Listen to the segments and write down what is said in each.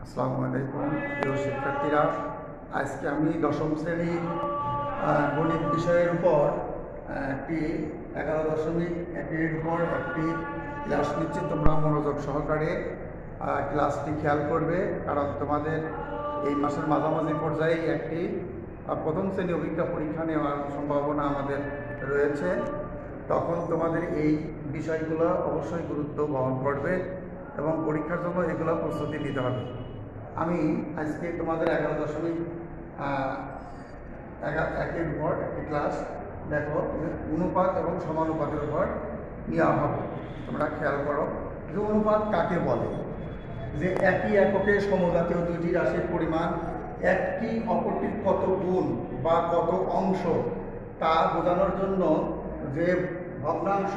আসসালামু আলাইকুম প্রিয় শিক্ষার্থীরা, আজকে আমি দশম শ্রেণীর গণিত বিষয়ের উপর একটি 11.1-এর উপর একটি ক্লাস নিচ্ছি। তোমরা মনোযোগ সহকারে ক্লাসটি খেয়াল করবে, কারণ তোমাদের এই মাসের মাঝামাঝি পর্যায়ে একটি প্রথম শ্রেণী অভিজ্ঞতা পরীক্ষা নেওয়ার সম্ভাবনা আমাদের রয়েছে। তখন তোমাদের এই বিষয়গুলো অবশ্যই গুরুত্ব বহন করবে এবং পরীক্ষার জন্য এগুলো প্রস্তুতি নিতে হবে। আমি আজকে তোমাদের 11.1-এর উপর একটি ক্লাস দেখো, অনুপাত এবং সমানুপাতের উপর নেওয়া হবে। তোমরা খেয়াল করো যে অনুপাত কাকে বলে। যে একই এককে সমজাতীয় দুইটি রাশির পরিমাণ একটি অপরটির কত গুণ বা কত অংশ তা বোঝানোর জন্য যে ভগ্নাংশ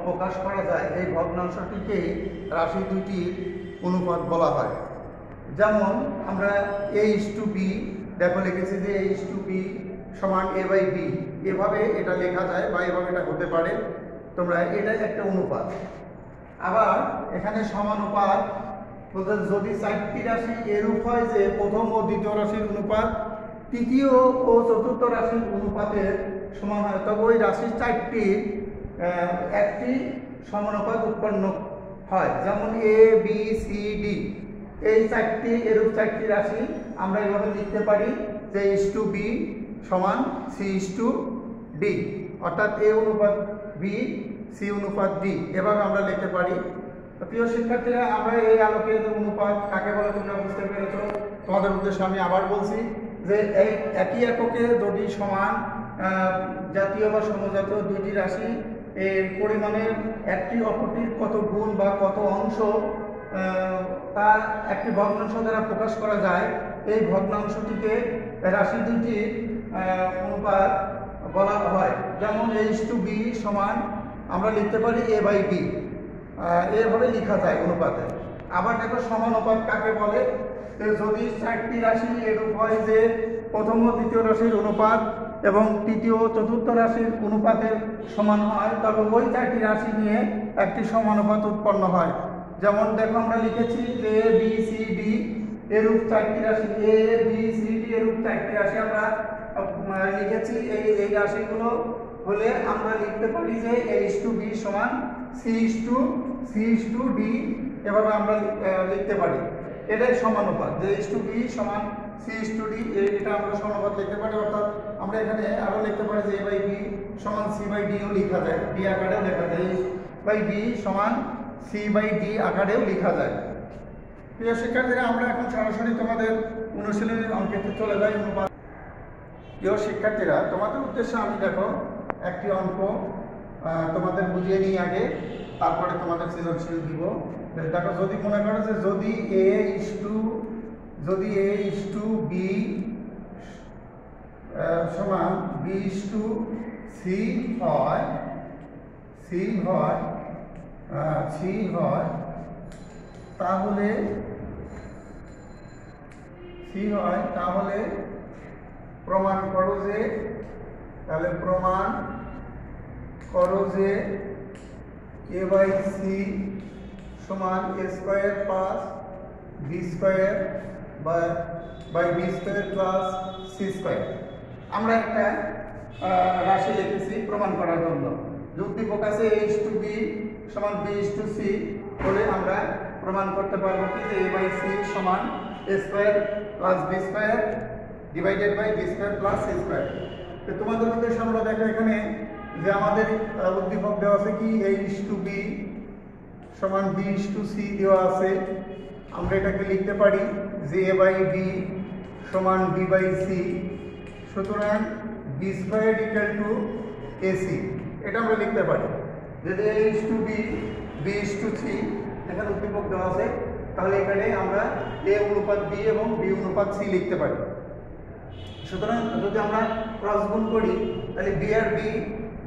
প্রকাশ করা যায়, এই ভগ্নাংশটিকেই রাশি দুইটির অনুপাত বলা হয়। যেমন আমরা a:b দেখো লিখেছি যে a:b সমান a/b, এভাবে এটা লেখা যায় বা এভাবে এটা হতে পারে। তোমরা এটা একটা অনুপাত। আবার এখানে সমানুপাত বলতে যদি চারটি রাশি এরূপ হয় যে প্রথম ও দ্বিতীয় রাশির অনুপাত তৃতীয় ও চতুর্থ রাশির অনুপাতের সমান হয়, তবে ওই রাশির চারটির একটি সমানুপাত উৎপন্ন হয়। যেমন a, b, c, d, এই চারটি এরূপ চারটি রাশি আমরা এভাবে লিখতে পারি যে a:b সমান c:d, অর্থাৎ a অনুপাত b, c অনুপাত d, এভাবে আমরা লিখতে পারি। প্রিয় শিক্ষার্থীরা, আমরা এই আলোকে অনুপাত কাকে বলে তোমরা বুঝতে পেরেছ। তোমাদের উদ্দেশ্যে আমি আবার বলছি যে এই একই এককে যদি সমান জাতীয় বা সমজাতীয় দুইটি রাশি এর পরিমাণের একটি অপরটির কত গুণ বা কত অংশ তার একটি ভগ্নাংশ দ্বারা প্রকাশ করা যায়, এই ভগ্নাংশটিকে রাশি দুইটির অনুপাত বলা হয়। যেমন a:b সমান আমরা লিখতে পারি a/b, এভাবে লেখা যায় অনুপাতে। আবার দেখো সমানুপাত কাকে বলে। যদি চারটি রাশি এরূপ হয় যে প্রথম ও দ্বিতীয় রাশির অনুপাত এবং তৃতীয় ও চতুর্থ রাশির অনুপাতের সমান হয়, তবে ওই চারটি রাশি নিয়ে একটি সমানুপাত উৎপন্ন হয়। যেমন দেখো আমরা লিখেছি যে a, b, c, d এরূপ চারটি রাশি, a, b, c, d এরূপ চারটি রাশি আমরা লিখেছি। এই রাশিগুলো হলে আমরা লিখতে পারি যে a:b সমান c:d, এভাবে আমরা লিখতে পারি। এটাই সমানুপাত, যে a:b সমান c:d, এটা আমরা সমানুপাত লিখতে পারি। অর্থাৎ আমরা এখানে আরো লিখতে পারি যে a/b সমান c/d ও লেখা যায়, d আকারেও লেখা যায়, a/b সমান c/d আকারেও লেখা যায়। প্রিয় শিক্ষার্থীরা, আমরা এখন সরাসরি তোমাদের অনুশীলনের অঙ্কেতে চলে যাই। অনুপাত। প্রিয় শিক্ষার্থীরা, তোমাদের উদ্দেশ্যে আমি দেখো একটি অঙ্ক তোমাদের বুঝিয়ে নিই আগে, তারপরে তোমাদের সৃজনশীল দিব। দেখো, যদি মনে করো যে যদি a:b সমান b:c হয়, তাহলে প্রমাণ করো যে a/c সমান a² plus b² by b² plus c²। আমরা একটা রাশি লিখেছি প্রমাণ করার জন্য। উদ্দীপক আছে a:b সমান b:c হলে আমরা প্রমাণ করতে পারবো কি যে a/c সমান a² plus b² divided by b² plus c²। তো তোমাদের উদ্দেশ্যে আমরা দেখো এখানে যে আমাদের উদ্দীপক দেওয়া আছে কি a:b সমান b:c দেওয়া আছে। আমরা এটাকে লিখতে পারি যে a/b সমান b/c, সুতরাং b² = ac, এটা আমরা লিখতে পারি। যদি a:b b:c এখানে উদ্দীপক দেওয়া আছে, তাহলে এখানে আমরা a অনুপাত b এবং b অনুপাত c লিখতে পারি। সুতরাং যদি আমরা ক্রস গুণ করি, তাহলে b আর b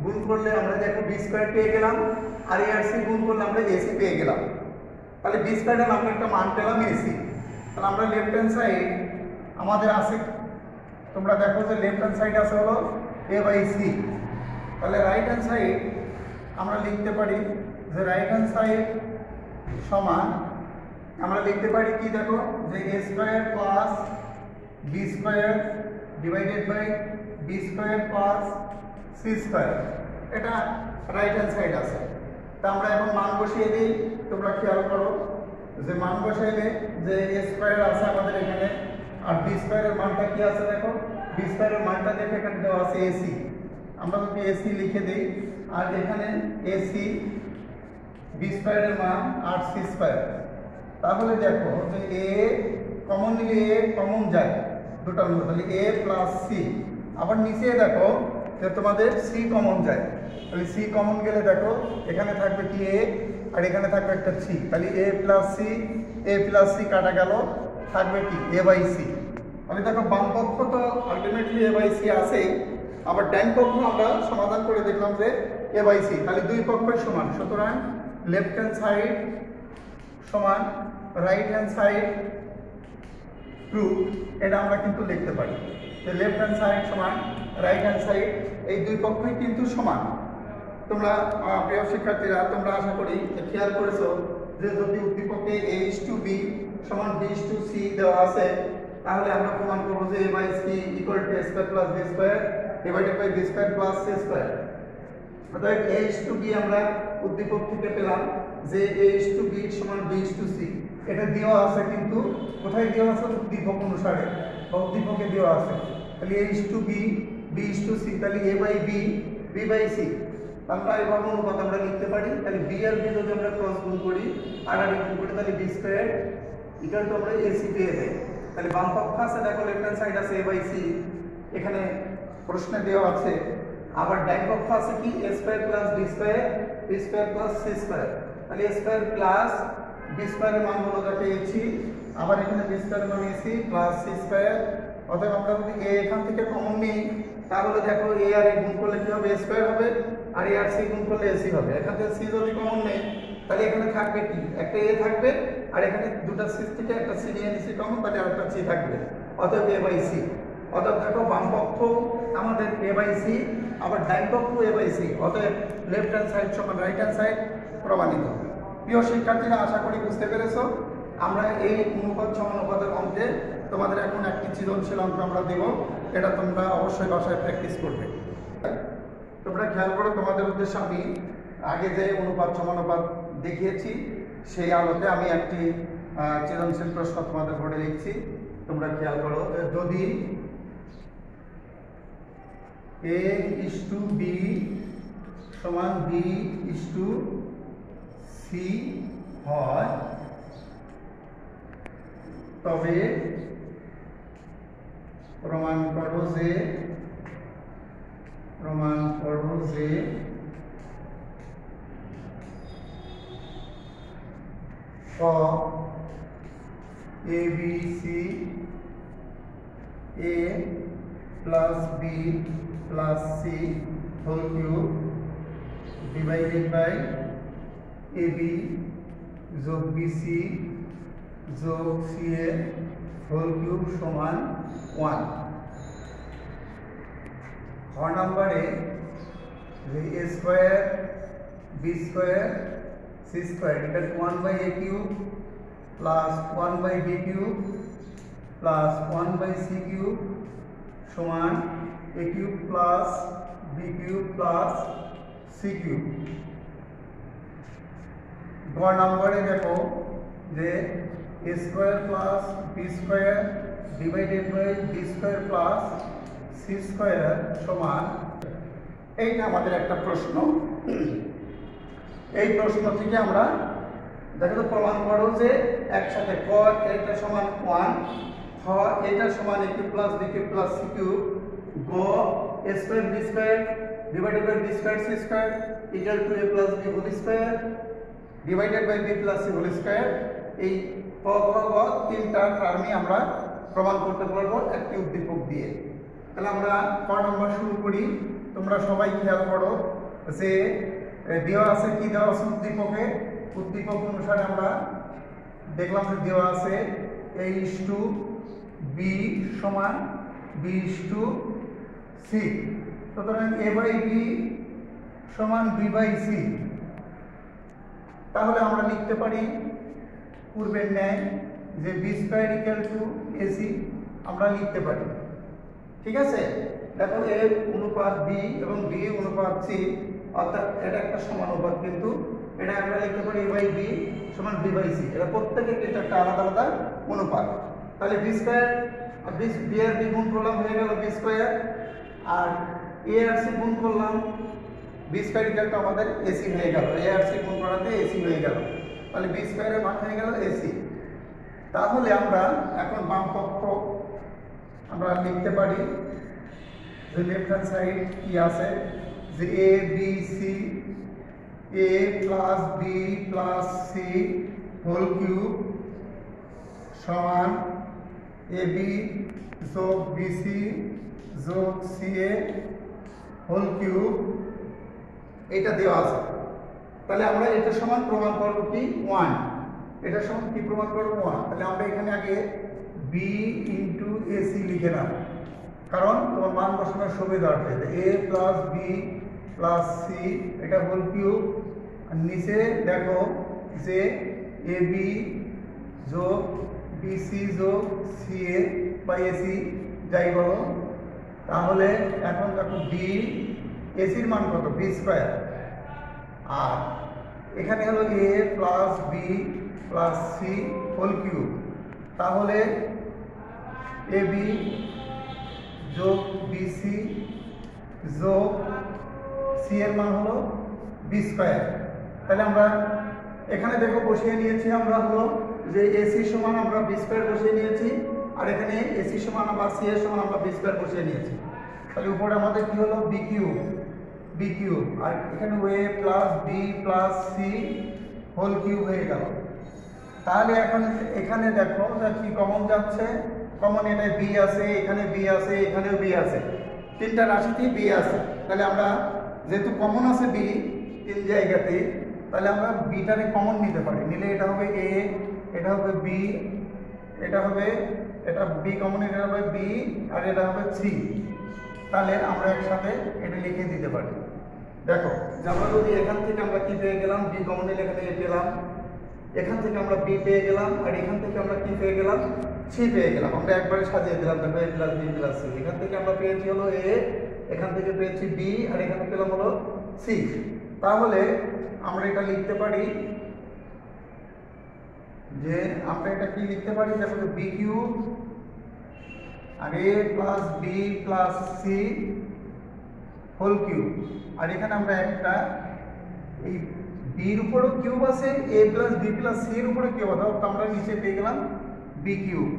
গুণ করলে আমরা দেখো b² পেয়ে গেলাম, আর a আর c গুণ করলে আমরা ac পেয়ে গেলাম। তাহলে b² এর আমরা একটা মান পেলাম ac। তাহলে আমরা লেফট হ্যান্ড সাইড আমাদের আছে, তোমরা দেখো যে লেফট হ্যান্ড সাইড আছে হলো a/c। তাহলে রাইট হ্যান্ড সাইড আমরা লিখতে পারি যে রাইট হ্যান্ড সাইড সমান আমরা লিখতে পারি কি দেখো, যে a square plus b square divided by b square plus c square. এটা রাইট হ্যান্ড সাইড আছে। তা আমরা এখন মান বসিয়ে দিই। তোমরা খেয়াল করো যে মান বসাইলে যে a স্কয়ার আছে আমাদের এখানে, আর b স্কয়ারের মানটা কি আছে দেখো, b স্কয়ারের মানটা দেখে এখানে দেওয়া আছে ac। আমরা যদি ac লিখে দেই, আর এখানে ac b স্কয়ারের মান আর c স্কয়ার। তাহলে দেখো যে a কমন নিলে a কমন যায় দুটার মধ্যে, তাহলে a প্লাস c। আবার নিচে দেখো যে তোমাদের c কমন যায়, তাহলে c কমন গেলে দেখো এখানে থাকবে কি a, আর এখানে থাকবে একটা c, তাহলে a প্লাস c কাটা গেল, থাকবে কি a বাই c। আমি দেখো বাম পক্ষ তো আলটিমেটলি a বাই c আছেই, আবার ডান পক্ষ আমরা সমাধান করে দেখলাম যে a বাই c, তাহলে দুই পক্ষই সমান। সুতরাং লেফট হ্যান্ড সাইড সমান রাইট হ্যান্ড সাইড প্রুফ, এটা আমরা কিন্তু লিখতে পারি যে লেফট হ্যান্ড সাইড সমান রাইট হ্যান্ড সাইড, এই দুই পক্ষই কিন্তু সমান। তোমরা প্রিয় শিক্ষার্থীরা, তোমরা আশা করি খেয়াল করেছো যে যদি উদ্দীপকে a/b সমান b/c দেওয়া আছে, তাহলে আমরা প্রমাণ করব যে a by c equal to a square plus b square divided by b square plus c square. অতএব a/b আমরা উদ্দীপক থেকে পেলাম যে a/b সমান b/c। এটা দেওয়া আছে, কিন্তু কোথায় দেওয়া আছে, উদ্দীপক অনুসারে বা উদ্দীপকে দেওয়া আছে। তাহলে a/b b/c, তাহলে a by b b by c। আমরা এইভাবে অনুপাত আমরা লিখতে পারি। তাহলে b আর b যদি আমরা ক্রস গুণ করি আর গুণ করি, তাহলে b স্কয়ার ইকুয়াল টু আমরা ac পেয়ে যাই। তাহলে বাম পক্ষ আছে দেখো, লেফট হ্যান্ড সাইড আছে a বাই c, এখানে প্রশ্নে দেওয়া আছে। আবার ডান পক্ষ আছে কি a square plus b square plus c square, তাহলে a স্কয়ার প্লাস b স্কয়ারের মান হলো দেখো ac, আবার এখানে b স্কয়ারের মান ac প্লাস c স্কয়ার। অতএব আমরা যদি a এখান থেকে কমন নিই, তাহলে দেখো a আর a গুণ করলে কি হবে, a স্কয়ার হবে, আর a আর c গুণ করলে ac হবে। এখান থেকে c যদি কমন নেই, তাহলে এখানে থাকবে কি, একটা a থাকবে, আর এখানে দুটো c থেকে একটা c নিয়ে নিচে কমন, তাহলে আরেকটা c থাকবে। অতএব a বাই c। অতএব দেখো বাম পক্ষ আমাদের a বাই c, আবার ডান পক্ষ a বাই c। অতএব লেফট হ্যান্ড সাইড সমান রাইট হ্যান্ড সাইড প্রমাণিত। প্রিয় শিক্ষার্থীরা, আশা করি বুঝতে পেরেছো। আমরা এই অনুপাত সমানুপাতের অঙ্কে তোমাদের এখন একটি সৃজনশীল অঙ্ক আমরা দেব, এটা তোমরা অবশ্যই বাসায় প্র্যাকটিস করবে। তোমরা খেয়াল করো, তোমাদের উদ্দেশ্যে আমি আগে যে অনুপাত সমানুপাত দেখিয়েছি সেই আলোতে আমি একটি সৃজনশীল প্রশ্ন তোমাদের বোর্ডে লিখছি। তোমরা খেয়াল করো, যদি a/b সমান b/c হয়, তবে প্রমাণ করো যে abc a plus b plus c whole cube divided by ab যোগ bc যোগ ca হোল কিউব সমান 1। খ নম্বরে যে a square b square c square equal to 1 by a cube plus 1 by b cube plus 1 by c cube সমান a cube plus b cube plus c cube. গ নম্বরে দেখো যে a square plus b square divided by b square plus c square সমান, এইটা আমাদের একটা প্রশ্ন। এই প্রশ্ন থেকে আমরা দেখো তো প্রমাণ করো যে একসাথে ক এটা সমান 1, খ এটা সমান a cube plus b cube plus c cube, গ a square b square divided by b square c square equal to a plus b whole square divided by b plus c whole square. এই ক খ গ তিনটা টার্মই আমরা প্রমাণ করতে পারবো একটি উদ্দীপক দিয়ে। তাহলে আমরা ক নম্বর শুরু করি। তোমরা সবাই খেয়াল করো যে দেওয়া আছে কি, দেওয়া আছে উদ্দীপকে, উদ্দীপক অনুসারে আমরা দেখলাম যে দেওয়া আছে a/b সমান b/c। সুতরাং a বাই b সমান b বাই c। তাহলে আমরা লিখতে পারি পূর্বের ন্যায় যে B square equal to AC আমরা লিখতে পারি। ঠিক আছে, দেখো এ অনুপাত বি এবং বি অনুপাত সি, অর্থাৎ এটা একটা সমানুপাত, কিন্তু এটা আমরা লিখতে পারি এ বাই বি সমান বি বাই সি। এটা প্রত্যেকের কিন্তু একটা আলাদা আলাদা অনুপাত। তাহলে বি স্কয়ার বি আর বি গুণ করলাম হয়ে গেল বি স্কয়ার, আর এ আর সি গুণ করলাম বি স্কয়ার ইকুয়াল টু আমাদের এসি হয়ে গেল। এ আর সি গুণ করাতে এসি হয়ে গেল, তাহলে বি স্কয়ারের মান হয়ে গেল এসি। তাহলে আমরা এখন বাম পক্ষ আমরা লিখতে পারি যে লেফট হ্যান্ড সাইড কি আছে, যে A B C, A plus B plus C whole cube সমান এ বি যোগ বি সি যোগ সি এ হোল কিউব, এটা দেওয়া আছে। তাহলে আমরা এটা সমান প্রমাণ করব কি 1, এটা সমান কি প্রমাণ করব 1। তাহলে আমরা এখানে আগে বি ইন্টু এসি লিখে নাও, কারণ তোমার মান বসানোর সুবিধার্থে। এ প্লাস বি প্লাস সি এটা হোল কিউব, আর নিচে দেখো যে এ বি যোগ বি সি যোগ সি এ বা এসি যাই বলো। তাহলে এখন দেখো বি এসির মান কত, বি স্কয়ার, আর এখানে হলো A plus B plus C whole cube. তাহলে এ বি যোগ বি সি যোগ সি এর মান হলো বি স্কয়ার। তাহলে আমরা এখানে দেখো বসিয়ে নিয়েছি আমরা হলো যে এসি সমান আমরা বি স্কয়ার বসিয়ে নিয়েছি, আর এখানে এসি সমান বা সি এর সমান আমরা বি স্কয়ার বসিয়ে নিয়েছি। তাহলে উপরে আমাদের কি হলো বি কিউব, আর এখানে A plus B plus C whole cube হয়ে গেল। তাহলে এখন এখানে দেখো যে কি কমন যাচ্ছে, কমন এটা বি আছে, এখানে বি আছে, এখানেও বি আছে, তিনটা রাশিতেই বি আছে। তাহলে আমরা যেহেতু কমন আছে বি তিন জায়গাতে, তাহলে আমরা বিটারে কমন নিতে পারি। নিলে এটা হবে এ, এটা হবে বি, এটা হবে এটা বি কমন, এটা হবে বি, আর এটা হবে সি। তাহলে আমরা একসাথে এটা লিখে দিতে পারি। দেখো যে আমরা যদি এখান থেকে আমরা কি পেয়ে গেলাম, বি কমন নিলে এখানে এ পেলাম, এখান থেকে আমরা বি পেয়ে গেলাম, আর এখান থেকে আমরা কি পেয়ে গেলাম, সি পেয়ে গেলাম। আমরা একবারে সাজিয়ে দিলাম, দেখো এ প্লাস বি প্লাস সি। এখান থেকে আমরা পেয়েছি হলো এ, এখান থেকে পেয়েছি বি, আর এখানে পেলাম হলো সি। তাহলে আমরা এটা লিখতে পারি যে আমরা এটা কি লিখতে পারি, দেখো বি কিউব আর A plus B plus C whole cube, আর এখানে আমরা একটা এই বির উপরেও কিউব আছে, A plus B plus C এর উপরে কিউব আছে, তো আমরা নিচে পেয়ে গেলাম বি কিউব।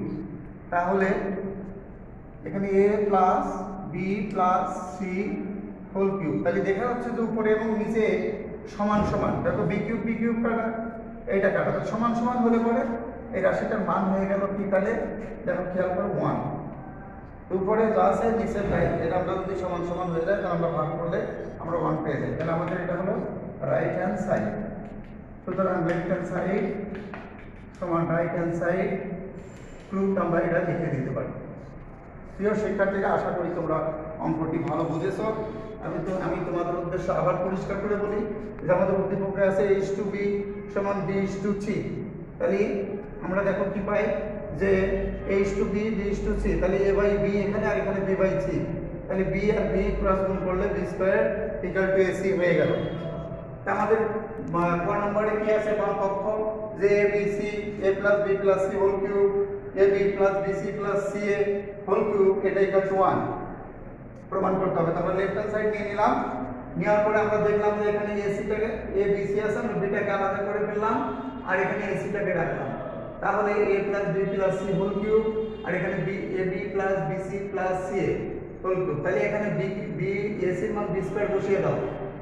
তাহলে এখানে A plus B plus C whole cube. তাহলে দেখা যাচ্ছে যে উপরে এবং নিচে সমান সমান। দেখো বি কিউব কাটা, এইটা কাটা, সমান সমান হলে পরে এই রাশিটার মান হয়ে গেল কি, তাহলে দেখো খেয়াল করো 1। উপরে যা আছে নিচে তাই, এটা আমরা যদি সমান সমান হয়ে যায় তাহলে আমরা ভাগ করলে আমরা 1 পেয়ে যাই। তাহলে আমাদের এটা হলো রাইট হ্যান্ড সাইড। সুতরাং লেফট হ্যান্ড সাইড সমান রাইট হ্যান্ড সাইড প্রুফ আমরা এটা লিখে দিতে পারি। প্রিয় শিক্ষার্থীরা, আশা করি তোমরা অঙ্কটি ভালো বুঝেছ। আমি তোমাদের উদ্দেশ্যে আবার পরিষ্কার করে বলি যে আমাদের উদ্দীপকে আছে h2b সমান b/c। তাহলে আমরা দেখো কি পাই যে h2b b/c, তাহলে a বাই b এখানে, আর এখানে b বাই c। তাহলে b আর b ক্রস গুণ করলে b square equal two ac হয়ে গেল। তা আমাদের ক নম্বরে কি আছে বাম পক্ষ, যে a b c a plus b plus c whole cube a b plus b c plus c a whole cube, এটা ইকুয়াল টু 1 প্রমাণ করতে হবে। তারপর লেফট হ্যান্ড সাইড নিয়ে নিলাম, নেওয়ার পরে আমরা দেখলাম যে এখানে এসিটাকে এ বি সি আছে, আমরা বিটাকে আলাদা করে ফেললাম, আর এখানে এসিটাকে রাখলাম। তাহলে A plus B plus C whole cube, আর এখানে B A B plus B C plus C A whole cube. তাহলে এখানে বি এসির মান বি স্কয়ার বসিয়ে দাও,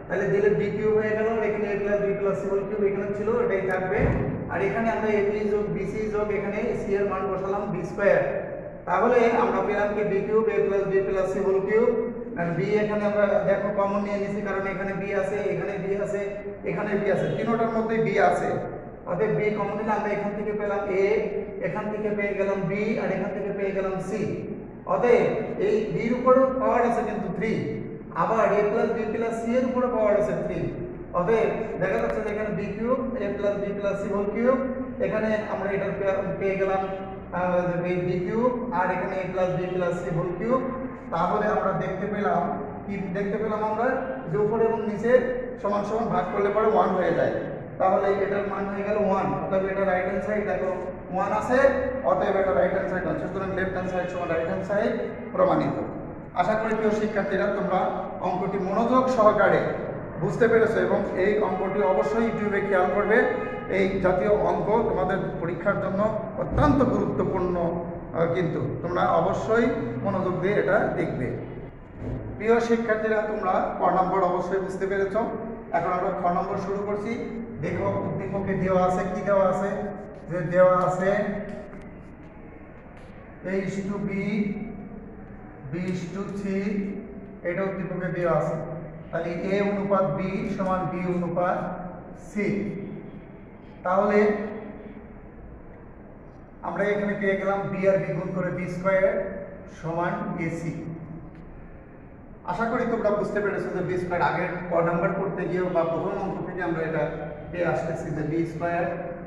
তাহলে দিলে বি কিউব হয়ে গেল। এখানে A plus B plus C whole cube এখানে ছিল, এটাই থাকবে। আর এখানে আমরা এ বি যোগ বি সি যোগ এখানে সি এর মান বসালাম বি স্কয়ার। তাহলে আমরা পেলাম কি B cube A plus B plus C whole cube. আর বি এখানে আমরা দেখো কমন নিয়ে নিছি, কারণ এখানে বি আছে, এখানে বি আছে, এখানে বি আছে, তিনটার মধ্যে বি আছে। অতএব বি কমন নিলে আমরা এখান থেকে পেলাম এ, এখান থেকে পেয়ে গেলাম বি, আর এখান থেকে পেয়ে গেলাম সি। অতএব এই বির উপরেও পাওয়ার আছে কিন্তু 3, আবার এ প্লাস বি প্লাস সি এর উপরে পাওয়ার আছে 3। অতএব দেখা যাচ্ছে যে এখানে B cube A plus B plus C whole cube এখানে আমরা এটা পেয়ে গেলাম বি কিউব, আর এখানে a plus B plus C whole cube. তাহলে আমরা দেখতে পেলাম আমরা যে উপরে এবং নিচে সমান সমান ভাগ করলে পরে 1 হয়ে যায়। তাহলে এটার মান হয়ে গেল 1, অতএব এটা রাইট হ্যান্ড সাইড দেখো 1 আছে, অতএব এটা রাইট হ্যান্ড সাইড আছে। সুতরাং লেফট হ্যান্ড সাইড সমান রাইট হ্যান্ড সাইড প্রমাণিত। আশা করি প্রিয় শিক্ষার্থীরা তোমরা অঙ্কটি মনোযোগ সহকারে বুঝতে পেরেছো এবং এই অঙ্কটি অবশ্যই ইউটিউবে খেয়াল করবে। এই জাতীয় অঙ্ক তোমাদের পরীক্ষার জন্য অত্যন্ত গুরুত্বপূর্ণ, কিন্তু তোমরা অবশ্যই মনোযোগ দিয়ে এটা দেখবে। প্রিয় শিক্ষার্থীরা তোমরা ক নম্বর অবশ্যই বুঝতে পেরেছ। এখন আমরা খ নম্বর শুরু করছি। দেখো উদ্দীপকে দেওয়া আছে, কি দেওয়া আছে, যে দেওয়া আছে a/b b/c, এটা উদ্দীপকে দেওয়া আছে। তাহলে a অনুপাত b সমান b অনুপাত c। তাহলে আমরা এখানে পেয়ে গেলাম b আর b গুণ করে b স্কয়ার সমান ac। আশা করি তোমরা বুঝতে পেরেছো যে b স্কয়ার আগের ক নাম্বার করতে গিয়ে বা প্রথম অঙ্ক থেকে আমরা এটা পেয়ে আসতেছি যে b square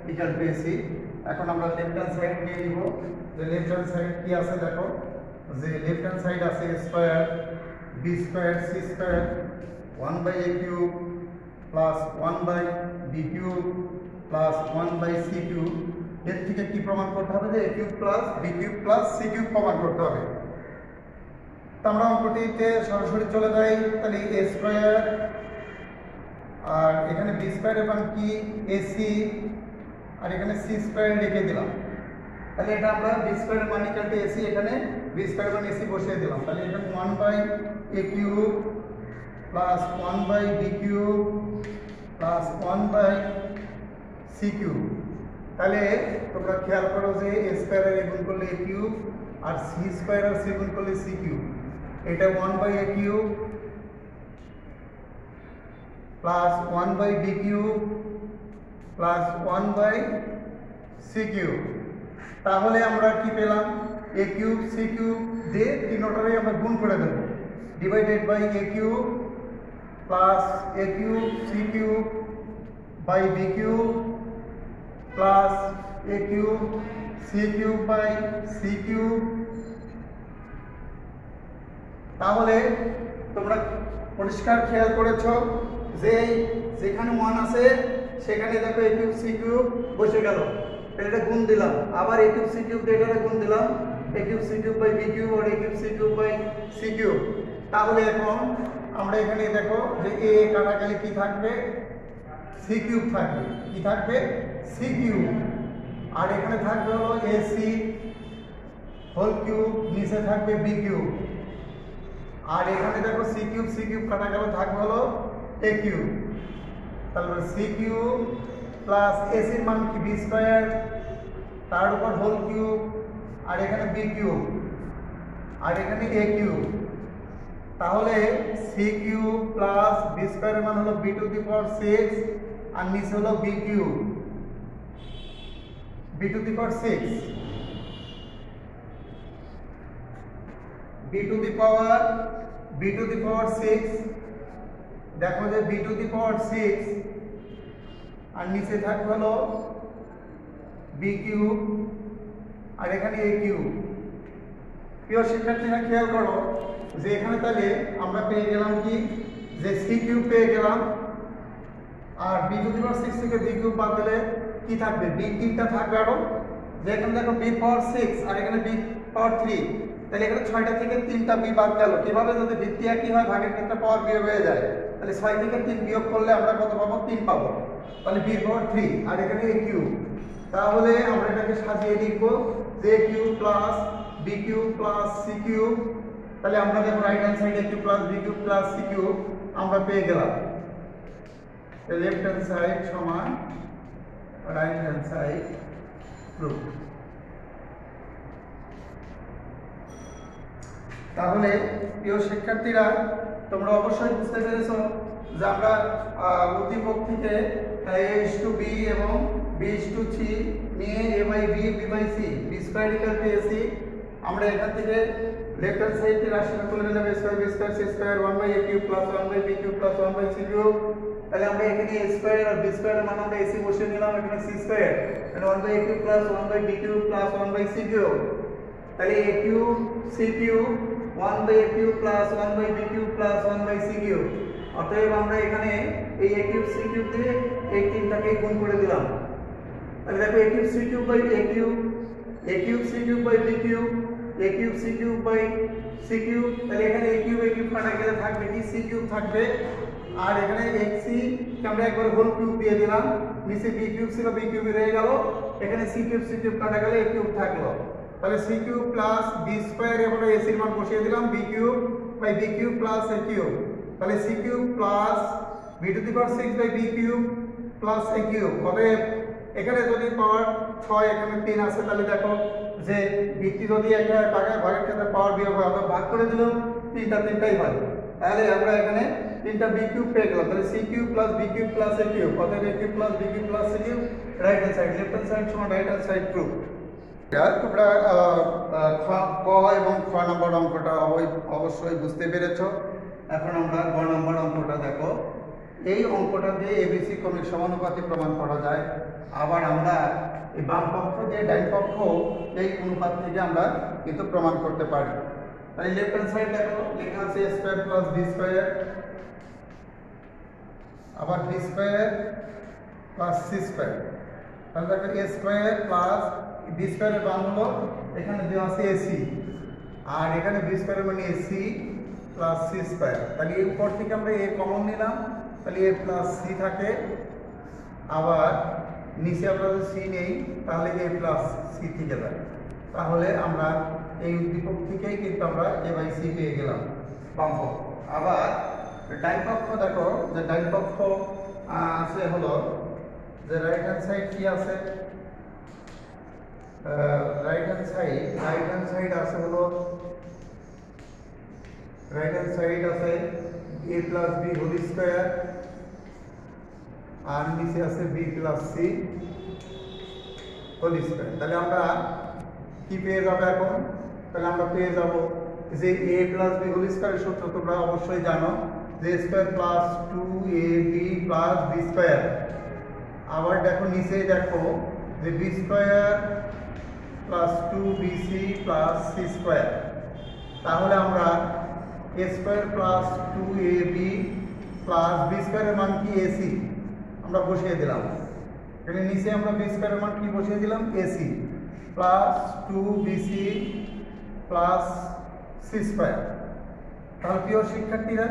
equal two ac। এখন আমরা লেফট হ্যান্ড সাইড নিয়ে নিব। যে লেফট হ্যান্ড সাইড কি আছে দেখো, যে লেফট হ্যান্ড সাইড আছে a square b square c square 1/a cube plus 1/b cube plus 1/c cube. এর থেকে কি প্রমাণ করতে হবে, যে a cube plus b cube plus c cube প্রমাণ করতে হবে। তো আমরা অঙ্কটিতে সরাসরি চলে যাই। তাহলে a স্কয়ার আর এখানে b স্কয়ার এবং কি ac, আর এখানে c স্কয়ার রেখে দিলাম। তাহলে এটা আমরা b স্কয়ারের মান ইকুয়াল টু ac, এখানে b স্কয়ার মান ac বসিয়ে দিলাম। তাহলে এটা 1/a cube plus 1/b cube plus 1/c cube. তাহলে তোমরা খেয়াল করো যে a স্কয়ার এর গুণ করলে a কিউব আর c স্কয়ার আর c গুণ করলে c কিউব। এটা 1/a cube plus 1/b cube plus 1/c cube. তাহলে আমরা কি পেলাম, a কিউব c কিউব দিয়ে তিনটারে আমরা গুণ করে দেব, divided by a cube plus a cube c cube by b cube plus a cube c cube by c cube. তাহলে তোমরা পরিষ্কার খেয়াল করেছো যে যেখানে 1 আছে সেখানে দেখো a কিউব c কিউব বসে গেল। এটা গুণ দিলাম, আবার a কিউব c কিউব দিয়ে এটা গুণ দিলাম, a cube c cube by b cube আর a cube c cube by c cube. তাহলে এখন আমরা এখানে দেখো যে a কাটাকালি কি থাকবে, c কিউব থাকবে, কি থাকবে c কিউব, আর এখানে থাকবে হলো ac হোল কিউব, নিচে থাকবে b কিউব, আর এখানে দেখো c কিউব কাটা গেল, থাকবে হলো a কিউব। তাহলে c কিউব প্লাস ac এর মান কি b স্কয়ার, তার উপর হোল কিউব, আর এখানে b কিউব, আর এখানে a কিউব। তাহলে c cube plus b square এর মান হলো b টু দি পাওয়ার 6, আর নিচে হলো b cube b to the power 6, b to the power 6। দেখো যে b টু দি পাওয়ার 6 আর নিচে থাকবে হলো b কিউব, আর এখানে a কিউব। প্রিয় শিক্ষার্থীরা খেয়াল করো যে এখানে তাহলে আমরা পেয়ে গেলাম কি, যে c কিউব পেয়ে গেলাম, আর b টু দি পাওয়ার 6 থেকে b কিউব বাদ দিলে কি থাকবে, b তিনটা থাকবে আরো। যে এখানে দেখো b পাওয়ার 6 আর এখানে b পাওয়ার 3, তাহলে এখানে 6টা থেকে 3টা b বাদ গেল। কিভাবে, যদি ভিত্তি একই হয় ভাগের ক্ষেত্রে পাওয়ার বিয়োগ হয়ে যায়, তাহলে 6 থেকে 3 বিয়োগ করলে আমরা কত পাবো, 3 পাবো। তাহলে b পাওয়ার 3 আর এখানে a কিউব। তাহলে আমরা এটাকে সাজিয়ে লিখব যে a cube plus b cube plus c cube. তাহলে আমরা দেখো right hand side a cube plus b cube plus c cube আমরা পেয়ে গেলাম। লেফট হ্যান্ড সাইড সমান রাইট হ্যান্ড সাইড প্রুফ। তাহলে প্রিয় শিক্ষার্থীরা তোমরা অবশ্যই বুঝতে পেরেছো যে আমরা উদ্দীপক থেকে a/b এবং b/c নিয়ে a/b b/c b square equal two ac। আমরা এখান থেকে লেফট হ্যান্ড সাইডে রাশিটা তুলে নিলাম a square b square c square 1/a cube plus 1/b cube plus 1/c cube. তাহলে আমরা এখানে a স্কয়ার আর b স্কয়ারের মান আমরা ac বসিয়ে নিলাম, এখানে c স্কয়ার মানে 1 by a cube plus 1 by b cube plus 1 by c cube. তাহলে a cube c cube 1 by a cube plus 1 by b cube plus 1 by c cube. অতএব আমরা এখানে এই a কিউব c কিউব দিয়ে এই তিনটাকে গুণ করে দিলাম। তাহলে দেখো a cube c cube by a cube c cube by b cube a cube c cube by c cube. তাহলে এখানে a কিউব কাটা গেলে থাকবে কি c কিউব থাকবে, আর এখানে xc কে আমরা একবার হোল কিউব দিয়ে দিলাম, নিচে b কিউব ছিল b কিউব রয়ে গেল, এখানে c কিউব কাটা গেলে a কিউব থাকলো। তাহলে c cube plus b square আমরা ac এর মান বসিয়ে দিলাম b cube by b cube plus a cube. তাহলে c cube plus b to the power 6 by b cube plus a cube. অতএব এখানে যদি পাওয়ার 6 এখানে 3 আছে, তাহলে দেখো যে ভিত্তি যদি একটা ভাগের ক্ষেত্রে পাওয়ার বিয়োগ হয়, আমরা ভাগ করে দিলাম তিনটাই হয়। তাহলে আমরা এখানে তিনটা b কিউব পেয়ে গেলাম। তাহলে c cube plus b cube plus a cube, অতএব a cube plus b cube plus c cube right hand side, left hand side সমান রাইট হ্যান্ড সাইড ট্রু। তোমরা ক এবং খ নম্বর অঙ্কটা অবশ্যই বুঝতে পেরেছো। এখন আমরা গ নম্বর অঙ্কটা দেখো। এই অঙ্কটা দিয়ে এবিসি ক্রমিক সমানুপাতি প্রমাণ করা যায়। আবার আমরা এই বাম পক্ষ দিয়ে ডান পক্ষ এই অনুপাত থেকে আমরা কিন্তু প্রমাণ করতে পারি। তাই লেফট হ্যান্ড সাইড দেখো লেখা আছে a square plus b square, আবার b square plus c square. তাহলে দেখো a স্কয়ার প্লাস b স্কয়ারের মান হলো এখানে দেওয়া আছে ac, আর এখানে b স্কয়ারের মানে ac প্লাস c স্কয়ার। তাহলে এই উপর থেকে আমরা a কমন নিলাম, তাহলে a প্লাস c থাকে, আবার নিচে আমরা যদি c নেই তাহলে a প্লাস c থেকে যায়। তাহলে আমরা এই উদ্দীপক থেকেই কিন্তু আমরা a বাই c পেয়ে গেলাম বাম পক্ষ। আবার ডান পক্ষ দেখো, যে ডান পক্ষ আছে হলো যে রাইট হ্যান্ড সাইড কি আছে, রাইট হ্যান্ড সাইড আছে হলো রাইট হ্যান্ড সাইড আছে a plus b whole square, আর নিচে আছে b plus c whole square. তাহলে আমরা কি পেয়ে যাব এখন? তাহলে আমরা পেয়ে যাব যে a প্লাস b হোল স্কয়ারের সূত্র তোমরা অবশ্যই জানো, যে square plus 2ab plus b square. আবার দেখো নিচে দেখো যে b square plus 2bc plus c square. তাহলে আমরা a square plus 2ab plus b স্কয়ারের মান কি ac আমরা বসিয়ে দিলাম। এখানে নিচে আমরা b স্কয়ারের মান কি বসিয়ে দিলাম ac plus 2bc plus c square. তাহলে প্রিয় শিক্ষার্থীরা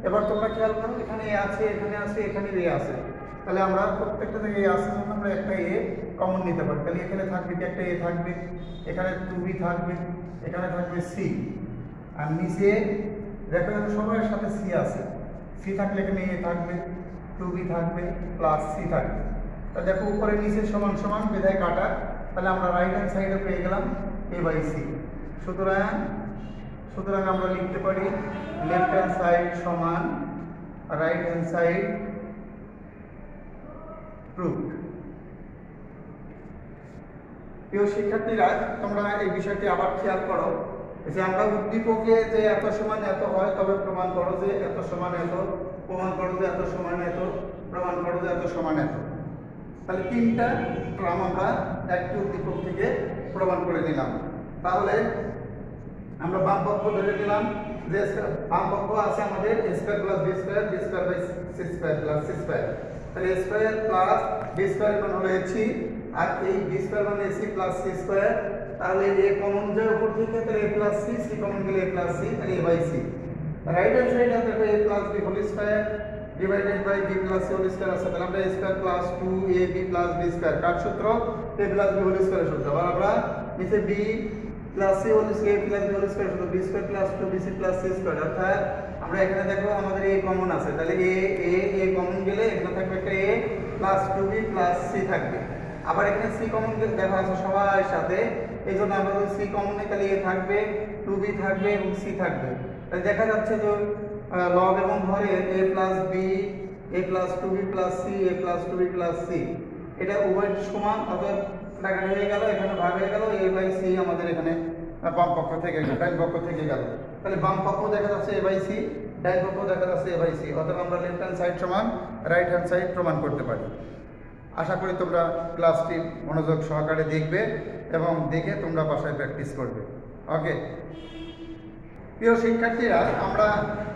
এবার তোমরা খেয়াল করো, এখানে a আছে, এখানে আছে, এখানে a আছে। তাহলে আমরা প্রত্যেকটা থেকে a আছে জন্য আমরা একটা a কমন নিতে পারি। তাহলে এখানে থাকবে কি একটা a থাকবে, এখানে 2b থাকবে, এখানে থাকবে c, আর নিচে দেখো সবার সাথে c আছে, c থাকলে এখানে a থাকবে, 2b থাকবে প্লাস c থাকবে। তাহলে দেখো উপরে নিচে সমান সমান বিধায় কাটা, তাহলে আমরা রাইট হ্যান্ড সাইডে পেয়ে গেলাম a বাই c। সুতরাং আমরা লিখতে পারি লেফট হ্যান্ড সাইড সমান রাইট হ্যান্ড সাইড প্রুভড। প্রিয় শিক্ষার্থীরা তোমরা এই বিষয়টি আবার খেয়াল করো, যে আমরা উদ্দীপকে যে এত সমান এত হয় তবে প্রমাণ করো যে এত সমান এত, প্রমাণ করো যে এত সমান এত, প্রমাণ করো যে এত সমান এত। তাহলে তিনটা ক্রম আমরা একটি উদ্দীপক থেকে প্রমাণ করে নিলাম। তাহলে আমরা বাম পক্ষ ধরে নিলাম যে বাম পক্ষ আছে আমাদের a square plus b square, b square by c square plus c square. তাহলে a square plus b square মান হলো ac, আর এই b স্কয়ার মানে ac প্লাস c স্কয়ার। তাহলে a কমন যায় উপর থেকে, তাহলে a plus c, c common গেলে a প্লাস c, তাহলে a by c। Right hand সাইডে দেখো a plus b whole square divided by b plus c whole square আছে। তাহলে আমরা a square plus 2ab plus b square, কার সূত্র? a plus b whole স্কয়ারের সূত্র। আবার আমরা নিচে b plus c whole square plus b whole square সূত্র, b square plus 2bc plus c square. অর্থাৎ আমরা এখানে দেখো আমাদের a কমন আছে, তাহলে a কমন গেলে এখানে থাকবে একটা a plus 2b plus c থাকবে। আবার এখানে c কমন দেখা আছে সবার সাথে, এই জন্য আমরা যদি c কমন নিই তাহলে a থাকবে, 2b থাকবে এবং c থাকবে। তাহলে দেখা যাচ্ছে যে লব এবং হরে a plus b, a plus 2b plus c, a plus 2b plus c, এটা উভয় সমান, অর্থাৎ ভাগ হয়ে গেল, এখানে ভাগ হয়ে গেল, a বাই c আমাদের এখানে বাম পক্ষ থেকে ডান পক্ষ থেকে গেল। তাহলে বাম পক্ষ দেখা যাচ্ছে a বাই c, ডান পক্ষ দেখা যাচ্ছে এ বাই সি, অথবা আমরা লেফট হ্যান্ড সাইড সমান রাইট হ্যান্ড সাইড প্রমাণ করতে পারি। আশা করি তোমরা ক্লাসটি মনোযোগ সহকারে দেখবে এবং দেখে তোমরা বাসায় প্র্যাকটিস করবে। ওকে প্রিয় শিক্ষার্থীরা, আমরা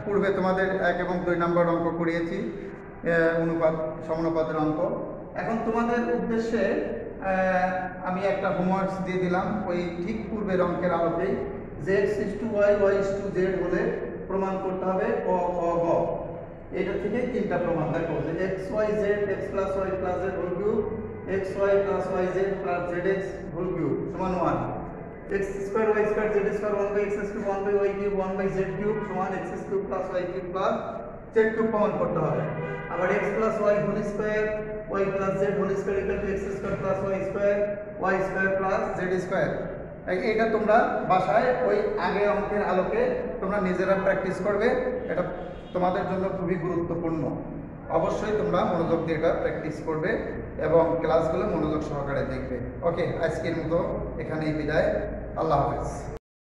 পূর্বে তোমাদের 1 এবং 2 নম্বর অঙ্ক করিয়েছি, অনুপাত সমানুপাতের অঙ্ক। এখন তোমাদের উদ্দেশ্যে আমি একটা হোমওয়ার্কস দিয়ে দিলাম ওই ঠিক পূর্বের অঙ্কের আলোকেই, যে x is to y, y is to z হলে প্রমাণ করতে হবে ক খ গ। এটা থেকে 3টা প্রমাণ দেখো, যে x y z x plus y plus z whole cube, x y plus y z plus zx whole cube সমান 1, x square y square z square 1 by x cube 1 by y cube 1 by z cube সমান x cube plus y cube plus z cube প্রমাণ করতে হবে। আবার x plus y whole square y plus z whole square equal to x square plus y square plus z square। এটা তোমরা বাসায় ওই আগের অঙ্কের আলোকে তোমরা নিজেরা প্র্যাকটিস করবে, এটা তোমাদের জন্য খুবই গুরুত্বপূর্ণ। অবশ্যই তোমরা মনোযোগ দিয়ে এটা প্র্যাকটিস করবে এবং ক্লাসগুলো মনোযোগ সহকারে দেখবে। ওকে, আজকের মতো এখানেই বিদায়। আল্লাহ হাফেজ।